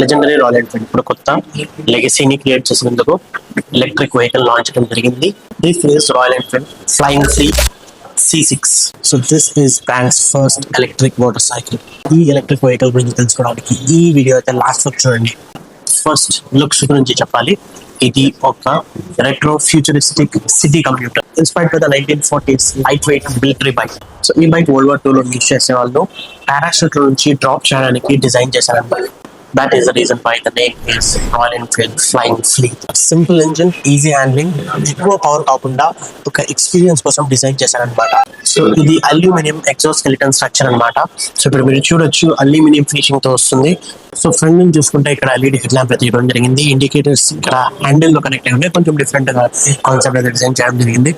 Legendary royal Enfield ఇప్పుడు కొత్త లెగసీని create చేసినందుకు ఎలక్ట్రిక్ వెహికల్ లాంచ్ చేయడం జరిగింది. This is royal Enfield flying C6. So this is brands first electric motor cycle. ఈ electric vehicle గురించి తెలుసుకోవడానికి ఈ వీడియో అయితే లాస్ట్ వరకు చూడండి. ఫస్ట్ లుక్స్ గురించి చెప్పాలి. ఇది ఒక retro futuristic city computer inspired by the 1940s light weight military bike. So ఈ బైక్ World War II లో యూజ్ చేసే వాళ్ళు పారాషూట్ నుంచి డ్రాప్ చేయడానికి డిజైన్ చేశారన్నమాట. That is the reason why the name is Royal Enfield Flying Flea. Simple engine, easy handling, ఎక్కువ power కాకుండా ఒక ఎక్స్పీరియన్స్ కోసం డిజైన్ చేశారనమాట. సో ఇది అల్యూమినియం ఎక్సోస్కెలిటన్ స్ట్రక్చర్ అనమాట. సో ఇప్పుడు మీరు చూడొచ్చు అల్యూమినియం ఫినిషింగ్ తో వస్తుంది. సో ఫ్రంట్ నుంచి చూసుకుంటే ఇక్కడ LED హెడ్ ల్యాంప్ అయితే ఇవ్వడం జరిగింది. ఇండికేటర్స్ ఇక్కడ హ్యాండిల్ లో కనెక్ట్ అయి ఉన్నాయి. కొంచెం డిఫరెంట్ గా కాన్సెప్ట్ అయితే డిజైన్ చేయడం జరిగింది.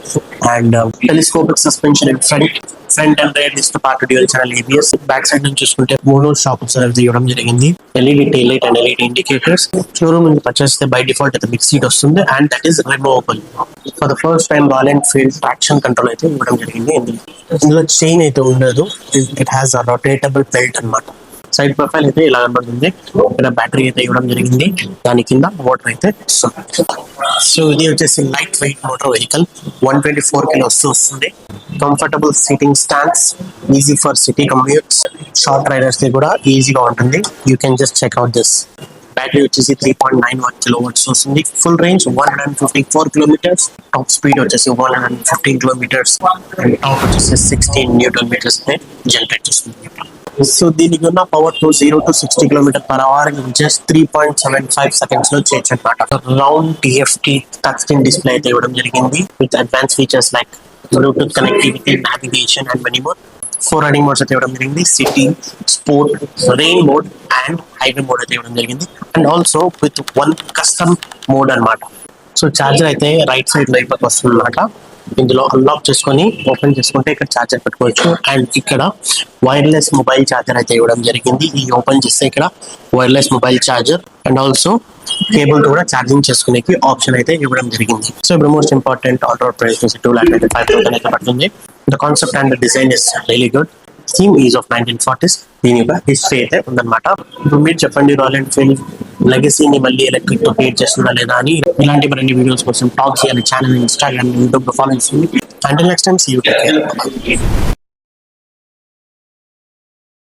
And telescopic suspension in front and right this part dual channel ABS. Back side నుంచి చూసుకుంటే మోనో షాక్ అబ్జర్వర్ ఇవ్వడం జరిగింది. LED tail light and LED indicators. Showroom నుంచి పర్చేస్ చేస్తే బై డిఫాల్ట్ అయితే మిక్స్ సీట్ వస్తుంది and that is removable. For the first time royal Enfield traction control అయితే ఇవ్వడం జరిగింది. ఇందులో చైన్ అయితే ఉండదు. It has a rotatable belt అన్నమాట. సైడ్ ప్రొఫైల్ అయితే ఇలా కనబడుతుంది. ఇక్కడ బ్యాటరీ అయితే ఇవ్వడం జరిగింది. దాని కింద మోటార్ అయితే ఇస్తుంది. సో ఇది వచ్చేసి light weight motor vehicle 124 kilos వస్తుంది. Comfortable seating stands, easy for city commutes, short riders కి కూడా ఈజీగా ఉంటుంది. You can just check out this. Battery వచ్చేసి 3.91 kilowatts వస్తుంది. Full range 154 kilometers. Top speed వచ్చేసి 115 kilometers అండ్ టాప్ వచ్చేసి 16 Newton meters జనరేట్ చేస్తుంది. సో దీనికి ఉన్న power to 0 to 60 km/h just 3.75 seconds లో చేయొచ్చు అనమాట. Round TFT touch screen display అయితే ఇవ్వడం జరిగింది with advance features like Bluetooth connectivity, navigation and many more. 4 riding modes అయితే ఇవ్వడం జరిగింది. City, sport, rain mode and highway mode అయితే ఇవ్వడం జరిగింది. And also with 1 custom mode అనమాట. సో చార్జర్ అయితే రైట్ సైడ్ లో ఇప్పటికి వస్తుంది అనమాట. ఇందులో అన్లాక్ చేసుకొని ఓపెన్ చేసుకుంటే ఇక్కడ చార్జర్ పెట్టుకోవచ్చు. అండ్ ఇక్కడ వైర్లెస్ మొబైల్ చార్జర్ అయితే ఇవ్వడం జరిగింది. ఈ ఓపెన్ చేస్తే ఇక్కడ wireless mobile charger and also cable కూడా ఛార్జింగ్ చేసుకునే ఆప్షన్ అయితే ఇవ్వడం జరిగింది. సో ఇప్పుడు most important on road price 2,95,000 అయితే పడుతుంది. The concept and design is really good. Theme is of 1940s. దీని యొక్క హిస్టరీ అయితే ఉందన్నమాట. ఇప్పుడు మీరు చెప్పండి, రాయల్ ఎన్ఫీల్డ్ లెగసీని మళ్ళీ ఎలక్ట్రిక్ తో క్రియేట్ చేస్తుందా లేదా అని. ఇలాంటి మరిన్ని వీడియోస్ కోసం టాక్ చేయాలి ఛానల్, ఇన్స్టాగ్రామ్, యూట్యూబ్ లో ఫాలో చేస్తుంది. Until next time, see you, take care.